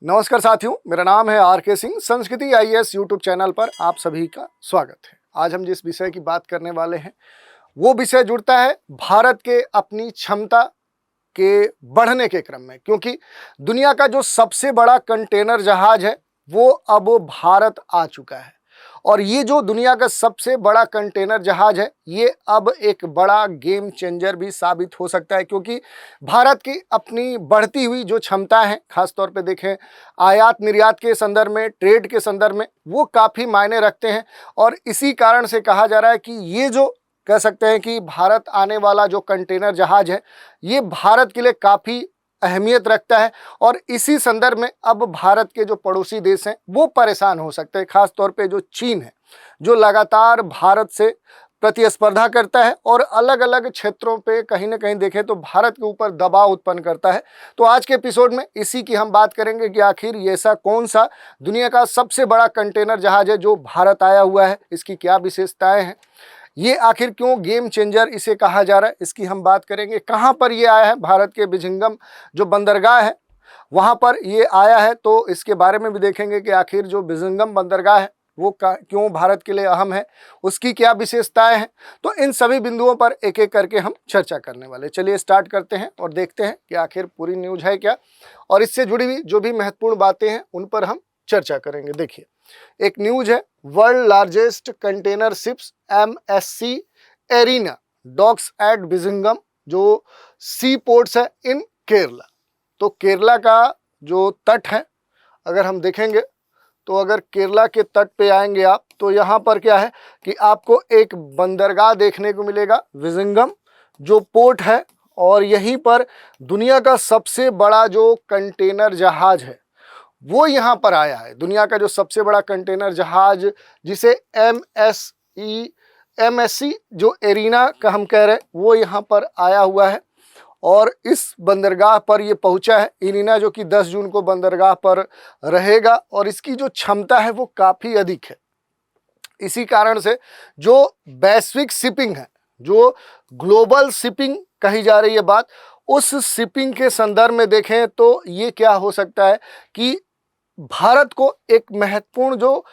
नमस्कार साथियों, मेरा नाम है आर के सिंह। संस्कृति आईएएस यूट्यूब चैनल पर आप सभी का स्वागत है। आज हम जिस विषय की बात करने वाले हैं वो विषय जुड़ता है भारत के अपनी क्षमता के बढ़ने के क्रम में, क्योंकि दुनिया का जो सबसे बड़ा कंटेनर जहाज है वो अब भारत आ चुका है। और ये जो दुनिया का सबसे बड़ा कंटेनर जहाज है ये अब एक बड़ा गेम चेंजर भी साबित हो सकता है, क्योंकि भारत की अपनी बढ़ती हुई जो क्षमता है, खास तौर पे देखें आयात निर्यात के संदर्भ में, ट्रेड के संदर्भ में, वो काफ़ी मायने रखते हैं। और इसी कारण से कहा जा रहा है कि ये जो कह सकते हैं कि भारत आने वाला जो कंटेनर जहाज है ये भारत के लिए काफ़ी अहमियत रखता है। और इसी संदर्भ में अब भारत के जो पड़ोसी देश हैं वो परेशान हो सकते हैं, खास तौर पे जो चीन है, जो लगातार भारत से प्रतिस्पर्धा करता है और अलग अलग क्षेत्रों पे कहीं ना कहीं देखें तो भारत के ऊपर दबाव उत्पन्न करता है। तो आज के एपिसोड में इसी की हम बात करेंगे कि आखिर ये ऐसा कौन सा दुनिया का सबसे बड़ा कंटेनर जहाज है जो भारत आया हुआ है, इसकी क्या विशेषताएं हैं, ये आखिर क्यों गेम चेंजर इसे कहा जा रहा है, इसकी हम बात करेंगे। कहाँ पर ये आया है, भारत के विजिंगम जो बंदरगाह है वहाँ पर ये आया है, तो इसके बारे में भी देखेंगे कि आखिर जो विजिंगम बंदरगाह है वो क्यों भारत के लिए अहम है, उसकी क्या विशेषताएं हैं। तो इन सभी बिंदुओं पर एक एक करके हम चर्चा करने वाले। चलिए स्टार्ट करते हैं और देखते हैं कि आखिर पूरी न्यूज़ है क्या, और इससे जुड़ी हुई जो भी महत्वपूर्ण बातें हैं उन पर हम चर्चा करेंगे। देखिए, एक न्यूज है, world largest container ships MSC arena docks at Vizhinjam, जो सी पोर्ट्स है इन केरला। तो केरला का जो तट है अगर हम देखेंगे तो अगर केरला के तट पे आएंगे आप तो यहाँ पर क्या है कि आपको एक बंदरगाह देखने को मिलेगा, विजिंगम जो पोर्ट है, और यहीं पर दुनिया का सबसे बड़ा जो कंटेनर जहाज है वो यहाँ पर आया है। दुनिया का जो सबसे बड़ा कंटेनर जहाज जिसे MSC जो एरिना का हम कह रहे हैं वो यहाँ पर आया हुआ है और इस बंदरगाह पर ये पहुँचा है। एरिना जो कि 10 जून को बंदरगाह पर रहेगा और इसकी जो क्षमता है वो काफ़ी अधिक है। इसी कारण से जो वैश्विक शिपिंग है, जो ग्लोबल शिपिंग कही जा रही है बात, उस शिपिंग के संदर्भ में देखें तो ये क्या हो सकता है कि भारत को एक महत्वपूर्ण जो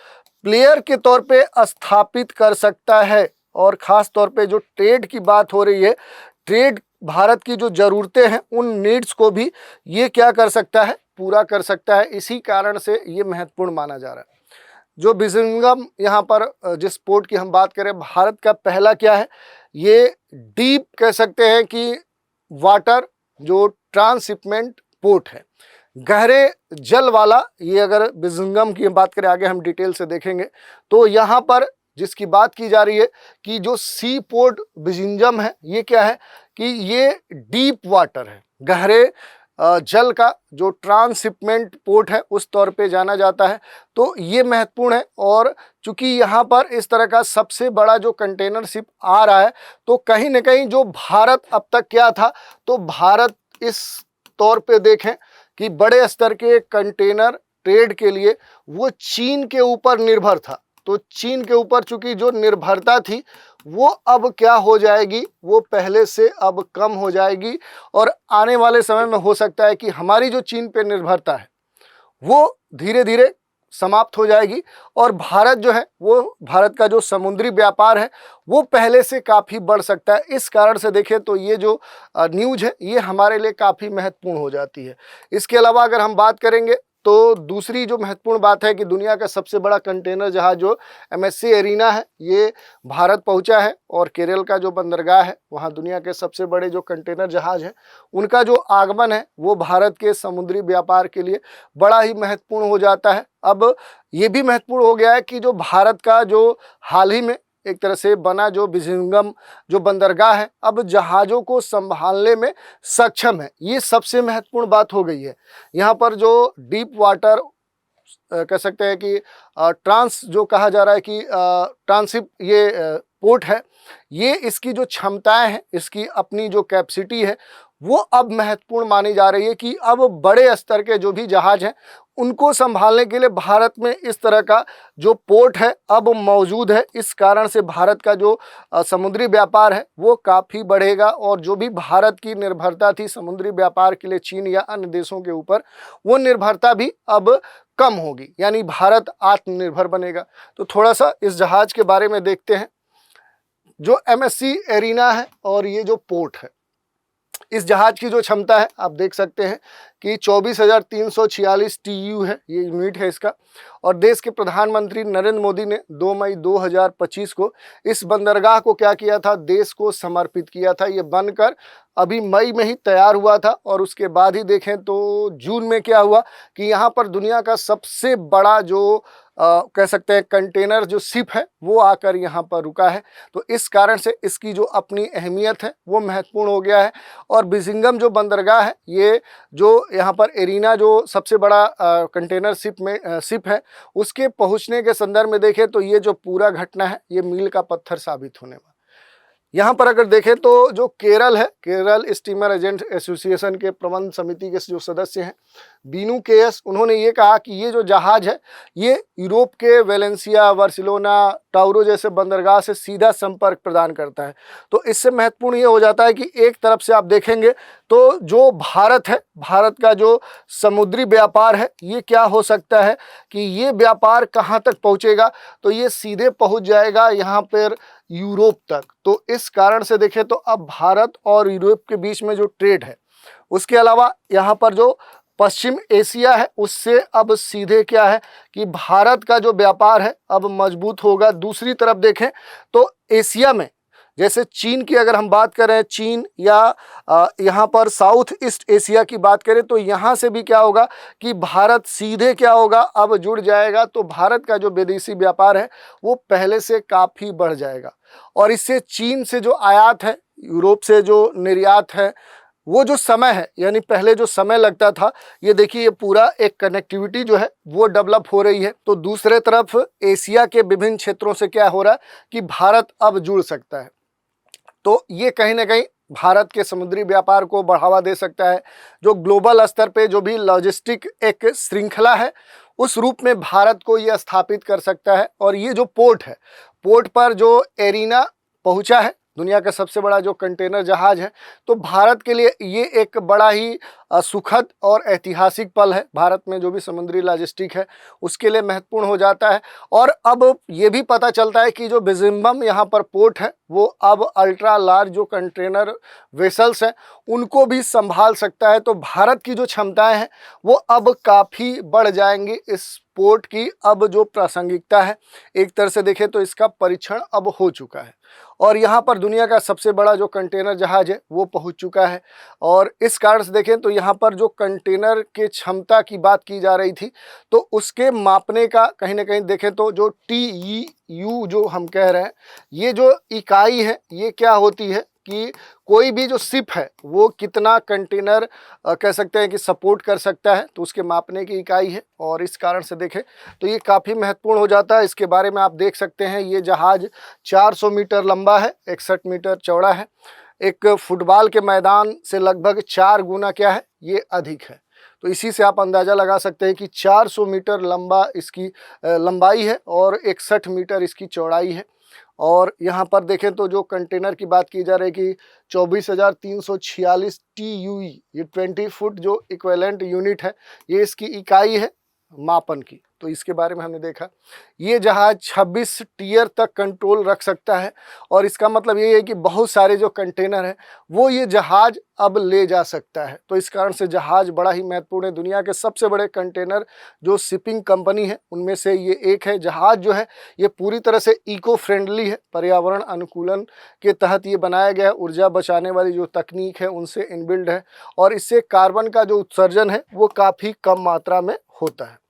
प्लेयर के तौर पे स्थापित कर सकता है। और ख़ास तौर पे जो ट्रेड की बात हो रही है, ट्रेड भारत की जो ज़रूरतें हैं उन नीड्स को भी ये क्या कर सकता है, पूरा कर सकता है। इसी कारण से ये महत्वपूर्ण माना जा रहा है। जो विजिंगम यहाँ पर जिस पोर्ट की हम बात करें, भारत का पहला क्या है, ये डीप कह सकते हैं कि वाटर जो ट्रांसशिपमेंट पोर्ट है, गहरे जल वाला। ये अगर विजिंगम की बात करें, आगे हम डिटेल से देखेंगे, तो यहाँ पर जिसकी बात की जा रही है कि जो सी पोर्ट विजिंगम है ये क्या है कि ये डीप वाटर है, गहरे जल का जो ट्रांसशिपमेंट पोर्ट है उस तौर पे जाना जाता है। तो ये महत्वपूर्ण है। और चूंकि यहाँ पर इस तरह का सबसे बड़ा जो कंटेनर शिप आ रहा है तो कहीं ना कहीं जो भारत अब तक क्या था, तो भारत इस तौर पे देखें कि बड़े स्तर के कंटेनर ट्रेड के लिए वो चीन के ऊपर निर्भर था। तो चीन के ऊपर चूंकि जो निर्भरता थी वो अब क्या हो जाएगी, वो पहले से अब कम हो जाएगी और आने वाले समय में हो सकता है कि हमारी जो चीन पे निर्भरता है वो धीरे धीरे समाप्त हो जाएगी और भारत जो है वो, भारत का जो समुद्री व्यापार है वो पहले से काफ़ी बढ़ सकता है। इस कारण से देखें तो ये जो न्यूज़ है ये हमारे लिए काफ़ी महत्वपूर्ण हो जाती है। इसके अलावा अगर हम बात करेंगे तो दूसरी जो महत्वपूर्ण बात है कि दुनिया का सबसे बड़ा कंटेनर जहाज जो MSC एरिना है ये भारत पहुंचा है और केरल का जो बंदरगाह है वहां दुनिया के सबसे बड़े जो कंटेनर जहाज हैं उनका जो आगमन है वो भारत के समुद्री व्यापार के लिए बड़ा ही महत्वपूर्ण हो जाता है। अब ये भी महत्वपूर्ण हो गया है कि जो भारत का जो हाल ही में एक तरह से बना जो विजिंगम जो बंदरगाह है अब जहाज़ों को संभालने में सक्षम है। ये सबसे महत्वपूर्ण बात हो गई है। यहाँ पर जो डीप वाटर कह सकते हैं कि ट्रांस जो कहा जा रहा है कि ट्रांसशिप ये पोर्ट है, ये इसकी जो क्षमताएं हैं, इसकी अपनी जो कैपेसिटी है वो अब महत्वपूर्ण मानी जा रही है कि अब बड़े स्तर के जो भी जहाज हैं उनको संभालने के लिए भारत में इस तरह का जो पोर्ट है अब मौजूद है। इस कारण से भारत का जो समुद्री व्यापार है वो काफ़ी बढ़ेगा और जो भी भारत की निर्भरता थी समुद्री व्यापार के लिए चीन या अन्य देशों के ऊपर, वो निर्भरता भी अब कम होगी, यानी भारत आत्मनिर्भर बनेगा। तो थोड़ा सा इस जहाज़ के बारे में देखते हैं। जो MSC एरिना है और ये जो पोर्ट है, इस जहाज की जो क्षमता है आप देख सकते हैं कि 24,346 TEU है, ये यूनिट है इसका। और देश के प्रधानमंत्री नरेंद्र मोदी ने 2 मई 2025 को इस बंदरगाह को क्या किया था, देश को समर्पित किया था। ये बनकर अभी मई में ही तैयार हुआ था और उसके बाद ही देखें तो जून में क्या हुआ कि यहाँ पर दुनिया का सबसे बड़ा जो कह सकते हैं कंटेनर जो शिप है वो आकर यहाँ पर रुका है। तो इस कारण से इसकी जो अपनी अहमियत है वो महत्वपूर्ण हो गया है। और बिजिंगम जो बंदरगाह है, ये जो यहाँ पर एरिना जो सबसे बड़ा कंटेनर शिप है, उसके पहुँचने के संदर्भ में देखें तो ये जो पूरा घटना है ये मील का पत्थर साबित होने वाला। यहाँ पर अगर देखें तो जो केरल है, केरल स्टीमर एजेंट एसोसिएशन के प्रबंध समिति के जो सदस्य हैं बीनू केएस, उन्होंने ये कहा कि ये जो जहाज़ है ये यूरोप के वेलेंसिया, बार्सिलोना, टाउरो जैसे बंदरगाह से सीधा संपर्क प्रदान करता है। तो इससे महत्वपूर्ण ये हो जाता है कि एक तरफ से आप देखेंगे तो जो भारत है, भारत का जो समुद्री व्यापार है ये क्या हो सकता है कि ये व्यापार कहाँ तक पहुँचेगा, तो ये सीधे पहुँच जाएगा यहाँ पर यूरोप तक। तो इस कारण से देखें तो अब भारत और यूरोप के बीच में जो ट्रेड है, उसके अलावा यहाँ पर जो पश्चिम एशिया है उससे अब सीधे क्या है कि भारत का जो व्यापार है अब मजबूत होगा। दूसरी तरफ देखें तो एशिया में जैसे चीन की अगर हम बात करें, चीन या यहाँ पर साउथ ईस्ट एशिया की बात करें तो यहाँ से भी क्या होगा कि भारत सीधे क्या होगा अब जुड़ जाएगा। तो भारत का जो विदेशी व्यापार है वो पहले से काफ़ी बढ़ जाएगा और इससे चीन से जो आयात है, यूरोप से जो निर्यात है, वो जो समय है, यानी पहले जो समय लगता था, ये देखिए ये पूरा एक कनेक्टिविटी जो है वो डेवलप हो रही है। तो दूसरे तरफ एशिया के विभिन्न क्षेत्रों से क्या हो रहा है कि भारत अब जुड़ सकता है। तो ये कहीं ना कहीं भारत के समुद्री व्यापार को बढ़ावा दे सकता है। जो ग्लोबल स्तर पे जो भी लॉजिस्टिक एक श्रृंखला है उस रूप में भारत को ये स्थापित कर सकता है। और ये जो पोर्ट है, पोर्ट पर जो एरिना पहुंचा है, दुनिया का सबसे बड़ा जो कंटेनर जहाज है, तो भारत के लिए ये एक बड़ा ही सुखद और ऐतिहासिक पल है। भारत में जो भी समुद्री लॉजिस्टिक है उसके लिए महत्वपूर्ण हो जाता है। और अब ये भी पता चलता है कि जो बिजिम्बम यहाँ पर पोर्ट है वो अब अल्ट्रा लार्ज जो कंटेनर वेसल्स हैं उनको भी संभाल सकता है। तो भारत की जो क्षमताएं हैं वो अब काफ़ी बढ़ जाएंगी। इस पोर्ट की अब जो प्रासंगिकता है, एक तरह से देखें तो इसका परीक्षण अब हो चुका है और यहाँ पर दुनिया का सबसे बड़ा जो कंटेनर जहाज है वो पहुँच चुका है। और इस कारण से देखें तो यहाँ पर जो कंटेनर के क्षमता की बात की जा रही थी तो उसके मापने का कहीं ना कहीं देखें तो जो TEU जो हम कह रहे हैं, ये जो इकाई है ये क्या होती है कि कोई भी जो शिप है वो कितना कंटेनर कह सकते हैं कि सपोर्ट कर सकता है, तो उसके मापने की इकाई है। और इस कारण से देखें तो ये काफ़ी महत्वपूर्ण हो जाता है। इसके बारे में आप देख सकते हैं ये जहाज़ 400 मीटर लंबा है, 61 मीटर चौड़ा है, एक फुटबॉल के मैदान से लगभग 4 गुना क्या है ये अधिक है। तो इसी से आप अंदाज़ा लगा सकते हैं कि 400 मीटर लंबा इसकी लंबाई है और 61 मीटर इसकी चौड़ाई है। और यहाँ पर देखें तो जो कंटेनर की बात की जा रही है कि 24,346 TEU, ये 20 फुट जो इक्विवेलेंट यूनिट है, ये इसकी इकाई है मापन की। तो इसके बारे में हमने देखा ये जहाज 26 टियर तक कंट्रोल रख सकता है और इसका मतलब ये है कि बहुत सारे जो कंटेनर हैं वो ये जहाज अब ले जा सकता है। तो इस कारण से जहाज बड़ा ही महत्वपूर्ण है। दुनिया के सबसे बड़े कंटेनर जो शिपिंग कंपनी है उनमें से ये एक है। जहाज जो है ये पूरी तरह से इको फ्रेंडली है, पर्यावरण अनुकूलन के तहत ये बनाया गया है। ऊर्जा बचाने वाली जो तकनीक है उनसे इनबिल्ड है और इससे कार्बन का जो उत्सर्जन है वो काफ़ी कम मात्रा में होता है।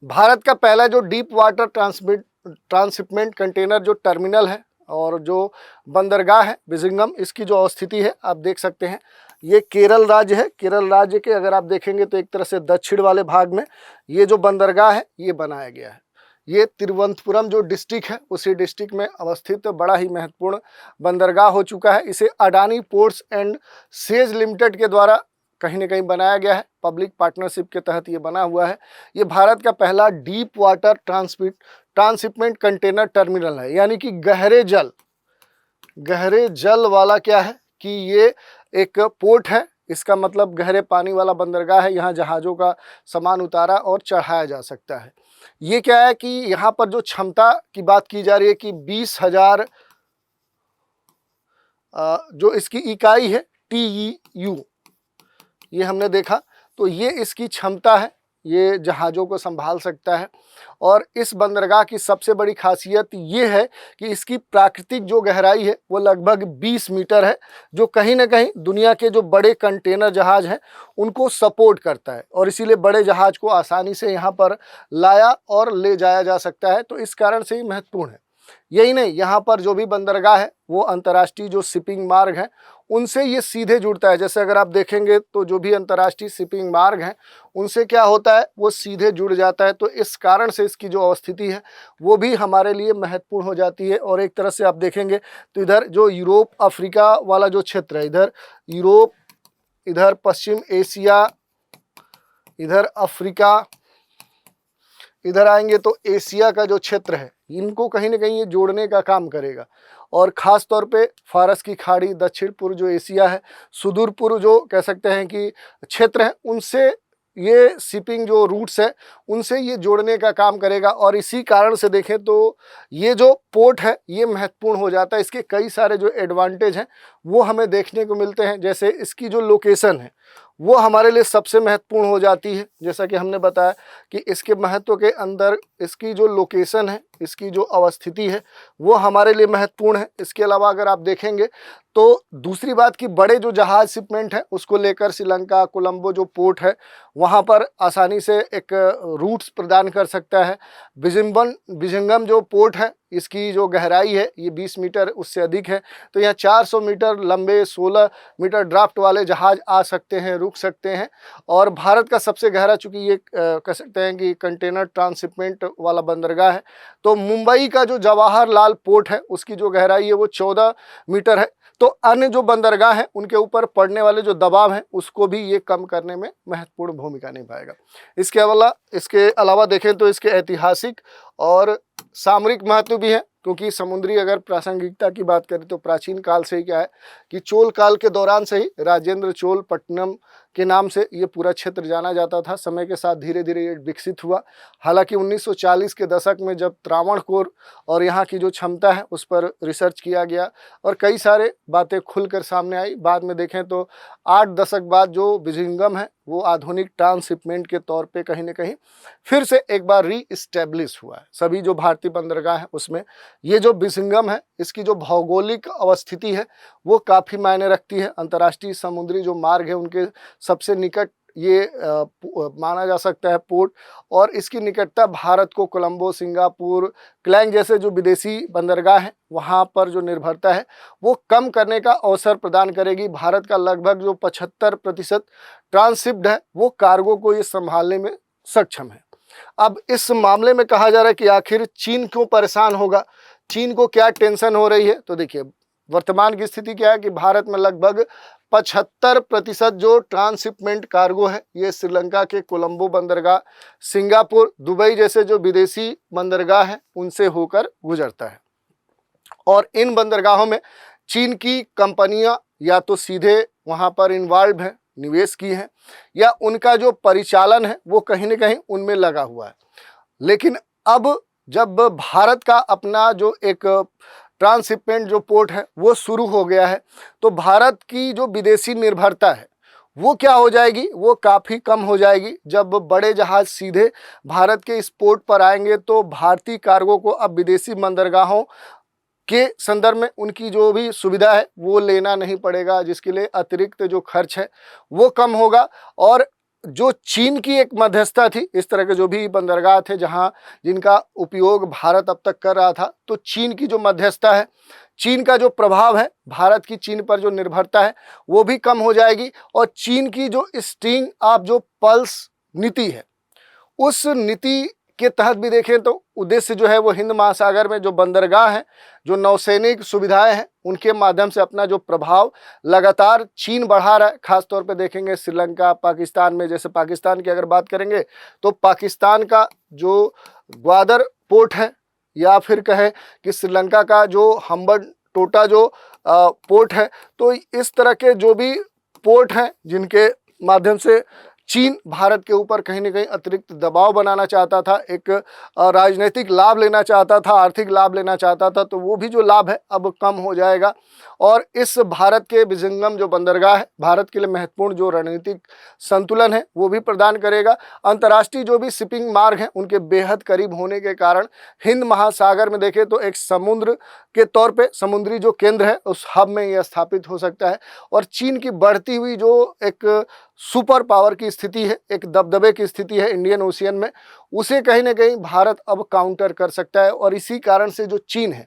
भारत का पहला जो डीप वाटर ट्रांसशिपमेंट कंटेनर जो टर्मिनल है और जो बंदरगाह है बिजिंगम, इसकी जो अवस्थिति है आप देख सकते हैं। ये केरल राज्य है। केरल राज्य के अगर आप देखेंगे तो एक तरह से दक्षिण वाले भाग में ये जो बंदरगाह है ये बनाया गया है। ये तिरुवनंतपुरम जो डिस्ट्रिक्ट है उसी डिस्ट्रिक्ट में अवस्थित बड़ा ही महत्वपूर्ण बंदरगाह हो चुका है। इसे Adani ports and says limited के द्वारा कहीं ना कहीं बनाया गया है, पब्लिक पार्टनरशिप के तहत ये बना हुआ है। ये भारत का पहला deep water transshipment container terminal है, यानी कि गहरे जल वाला क्या है कि ये एक पोर्ट है। इसका मतलब गहरे पानी वाला बंदरगाह है, यहाँ जहाज़ों का सामान उतारा और चढ़ाया जा सकता है। ये क्या है कि यहाँ पर जो क्षमता की बात की जा रही है कि 20,000 जो इसकी इकाई है TEU, ये हमने देखा, तो ये इसकी क्षमता है, ये जहाज़ों को संभाल सकता है। और इस बंदरगाह की सबसे बड़ी खासियत ये है कि इसकी प्राकृतिक जो गहराई है वो लगभग 20 मीटर है, जो कहीं ना कहीं दुनिया के जो बड़े कंटेनर जहाज़ हैं उनको सपोर्ट करता है, और इसीलिए बड़े जहाज़ को आसानी से यहाँ पर लाया और ले जाया जा सकता है। तो इस कारण से ही महत्वपूर्ण है। यही नहीं, यहाँ पर जो भी बंदरगाह है वो अंतर्राष्ट्रीय जो शिपिंग मार्ग हैं उनसे ये सीधे जुड़ता है। जैसे अगर आप देखेंगे तो जो भी अंतर्राष्ट्रीय शिपिंग मार्ग हैं उनसे क्या होता है, वो सीधे जुड़ जाता है। तो इस कारण से इसकी जो अवस्थिति है वो भी हमारे लिए महत्वपूर्ण हो जाती है। और एक तरह से आप देखेंगे तो इधर जो यूरोप अफ्रीका वाला जो क्षेत्र है, इधर यूरोप, इधर पश्चिम एशिया, इधर अफ्रीका, इधर आएंगे तो एशिया का जो क्षेत्र है, इनको कहीं ना कहीं ये जोड़ने का काम करेगा। और ख़ास तौर पे फारस की खाड़ी, दक्षिण पूर्व जो एशिया है, सुदूर पूर्व जो कह सकते हैं कि क्षेत्र हैं, उनसे ये शिपिंग जो रूट्स है उनसे ये जोड़ने का काम करेगा। और इसी कारण से देखें तो ये जो पोर्ट है ये महत्वपूर्ण हो जाता है। इसके कई सारे जो एडवांटेज हैं वो हमें देखने को मिलते हैं। जैसे इसकी जो लोकेशन है वो हमारे लिए सबसे महत्वपूर्ण हो जाती है। जैसा कि हमने बताया कि इसके महत्व के अंदर इसकी जो लोकेशन है, इसकी जो अवस्थिति है वो हमारे लिए महत्वपूर्ण है। इसके अलावा अगर आप देखेंगे तो दूसरी बात कि बड़े जो जहाज शिपमेंट है उसको लेकर श्रीलंका, कोलंबो जो पोर्ट है वहाँ पर आसानी से एक रूट्स प्रदान कर सकता है। बिजिंगम जो पोर्ट है इसकी जो गहराई है ये 20 मीटर उससे अधिक है, तो यहाँ 400 मीटर लंबे 16 मीटर ड्राफ्ट वाले जहाज आ सकते हैं, रुक सकते हैं। और भारत का सबसे गहरा, चूँकि ये कह सकते हैं कि कंटेनर ट्रांसशिपमेंट वाला बंदरगाह है, तो मुंबई का जो जवाहरलाल पोर्ट है उसकी जो गहराई है वो 14 मीटर है। तो अन्य जो बंदरगाह हैं उनके ऊपर पड़ने वाले जो दबाव हैं उसको भी ये कम करने में महत्वपूर्ण भूमिका निभाएगा। इसके अलावा देखें तो इसके ऐतिहासिक और सामरिक महत्व भी है, क्योंकि समुद्री अगर प्रासंगिकता की बात करें तो प्राचीन काल से ही क्या है कि चोल काल के दौरान से ही राजेंद्र चोल पट्टनम के नाम से ये पूरा क्षेत्र जाना जाता था। समय के साथ धीरे धीरे ये विकसित हुआ। हालांकि 1940 के दशक में जब त्रावणकोर और यहाँ की जो क्षमता है उस पर रिसर्च किया गया और कई सारे बातें खुलकर सामने आई। बाद में देखें तो 8 दशक बाद जो बिजिंगम है वो आधुनिक ट्रांसशिपमेंट के तौर पे कहीं ना कहीं फिर से एक बार रीइस्टेब्लिश हुआ है। सभी जो भारतीय बंदरगाह हैं उसमें ये जो बिजिंगम है इसकी जो भौगोलिक अवस्थिति है वो काफ़ी मायने रखती है। अंतर्राष्ट्रीय समुद्री जो मार्ग है उनके सबसे निकट ये माना जा सकता है पोर्ट, और इसकी निकटता भारत को कोलंबो, सिंगापुर, क्लैंग जैसे जो विदेशी बंदरगाह हैं वहाँ पर जो निर्भरता है वो कम करने का अवसर प्रदान करेगी। भारत का लगभग जो 75% ट्रांसशिप्ड है वो कार्गो को ये संभालने में सक्षम है। अब इस मामले में कहा जा रहा है कि आखिर चीन क्यों परेशान होगा, चीन को क्या टेंशन हो रही है। तो देखिए वर्तमान की स्थिति क्या है कि भारत में लगभग 75% जो ट्रांसशिपमेंट कार्गो है ये श्रीलंका के कोलंबो बंदरगाह, सिंगापुर, दुबई जैसे जो विदेशी बंदरगाह हैं उनसे होकर गुजरता है। और इन बंदरगाहों में चीन की कंपनियां या तो सीधे वहां पर इन्वॉल्व हैं, निवेश की हैं, या उनका जो परिचालन है वो कहीं ना कहीं उनमें लगा हुआ है। लेकिन अब जब भारत का अपना जो एक ट्रांसशिपमेंट जो पोर्ट है वो शुरू हो गया है तो भारत की जो विदेशी निर्भरता है वो क्या हो जाएगी, वो काफ़ी कम हो जाएगी। जब बड़े जहाज़ सीधे भारत के इस पोर्ट पर आएंगे तो भारतीय कार्गो को अब विदेशी बंदरगाहों के संदर्भ में उनकी जो भी सुविधा है वो लेना नहीं पड़ेगा, जिसके लिए अतिरिक्त जो खर्च है वो कम होगा। और जो चीन की एक मध्यस्थता थी, इस तरह के जो भी बंदरगाह थे जहां जिनका उपयोग भारत अब तक कर रहा था, तो चीन की जो मध्यस्थता है, चीन का जो प्रभाव है, भारत की चीन पर जो निर्भरता है वो भी कम हो जाएगी। और चीन की जो स्ट्रिंग ऑफ जो पल्स नीति है उस नीति इसके तहत भी देखें तो उद्देश्य जो है वो हिंद महासागर में जो बंदरगाह हैं, जो नौसैनिक सुविधाएं हैं, उनके माध्यम से अपना जो प्रभाव लगातार चीन बढ़ा रहा है। खासतौर पे देखेंगे श्रीलंका, पाकिस्तान में, जैसे पाकिस्तान की अगर बात करेंगे तो पाकिस्तान का जो ग्वादर पोर्ट है, या फिर कहें कि श्रीलंका का जो हम्बनटोटा जो पोर्ट है, तो इस तरह के जो भी पोर्ट हैं जिनके माध्यम से चीन भारत के ऊपर कहीं ना कहीं अतिरिक्त दबाव बनाना चाहता था, एक राजनीतिक लाभ लेना चाहता था, आर्थिक लाभ लेना चाहता था, तो वो भी जो लाभ है अब कम हो जाएगा। और इस भारत के विजंगम जो बंदरगाह है, भारत के लिए महत्वपूर्ण जो रणनीतिक संतुलन है वो भी प्रदान करेगा। अंतर्राष्ट्रीय जो भी शिपिंग मार्ग हैं उनके बेहद करीब होने के कारण हिंद महासागर में देखें तो एक समुद्र के तौर पे समुद्री जो केंद्र है उस हब में यह स्थापित हो सकता है। और चीन की बढ़ती हुई जो एक सुपर पावर की स्थिति है, एक दबदबे की स्थिति है इंडियन ओशियन में, उसे कहीं ना कहीं भारत अब काउंटर कर सकता है। और इसी कारण से जो चीन है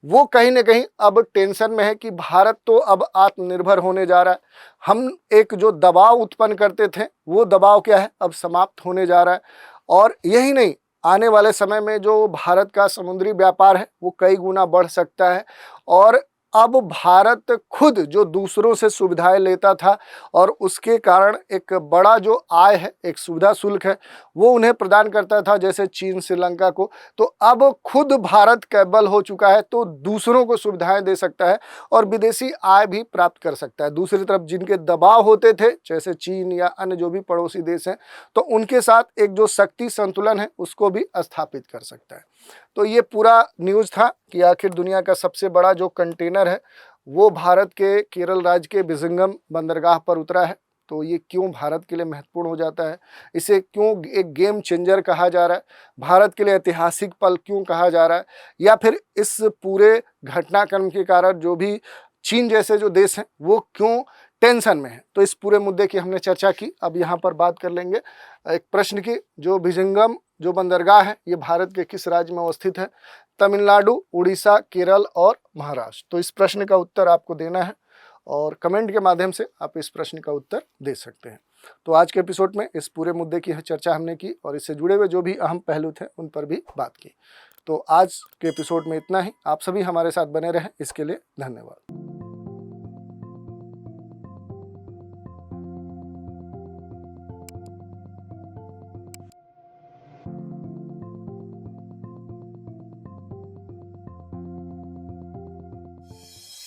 वो कहीं ना कहीं अब टेंशन में है कि भारत तो अब आत्मनिर्भर होने जा रहा है। हम एक जो दबाव उत्पन्न करते थे वो दबाव क्या है, अब समाप्त होने जा रहा है। और यही नहीं, आने वाले समय में जो भारत का समुद्री व्यापार है वो कई गुना बढ़ सकता है। और अब भारत खुद जो दूसरों से सुविधाएं लेता था और उसके कारण एक बड़ा जो आय है, एक सुविधा शुल्क है, वो उन्हें प्रदान करता था, जैसे चीन श्रीलंका को, तो अब खुद भारत कैपेबल हो चुका है तो दूसरों को सुविधाएं दे सकता है और विदेशी आय भी प्राप्त कर सकता है। दूसरी तरफ जिनके दबाव होते थे, जैसे चीन या अन्य जो भी पड़ोसी देश हैं, तो उनके साथ एक जो शक्ति संतुलन है उसको भी स्थापित कर सकता है। तो ये पूरा न्यूज़ था कि आखिर दुनिया का सबसे बड़ा जो कंटेनर है वो भारत के केरल राज्य के विजंगम बंदरगाह पर उतरा है। तो ये क्यों भारत के लिए महत्वपूर्ण हो जाता है, इसे क्यों एक गेम चेंजर कहा जा रहा है, भारत के लिए ऐतिहासिक पल क्यों कहा जा रहा है, या फिर इस पूरे घटनाक्रम के कारण जो भी चीन जैसे जो देश हैं वो क्यों टेंशन में है, तो इस पूरे मुद्दे की हमने चर्चा की। अब यहाँ पर बात कर लेंगे एक प्रश्न की, जो विजंगम जो बंदरगाह है ये भारत के किस राज्य में अवस्थित है? तमिलनाडु, उड़ीसा, केरल और महाराष्ट्र। तो इस प्रश्न का उत्तर आपको देना है और कमेंट के माध्यम से आप इस प्रश्न का उत्तर दे सकते हैं। तो आज के एपिसोड में इस पूरे मुद्दे की चर्चा हमने की और इससे जुड़े हुए जो भी अहम पहलू थे उन पर भी बात की। तो आज के एपिसोड में इतना ही। आप सभी हमारे साथ बने रहें, इसके लिए धन्यवाद।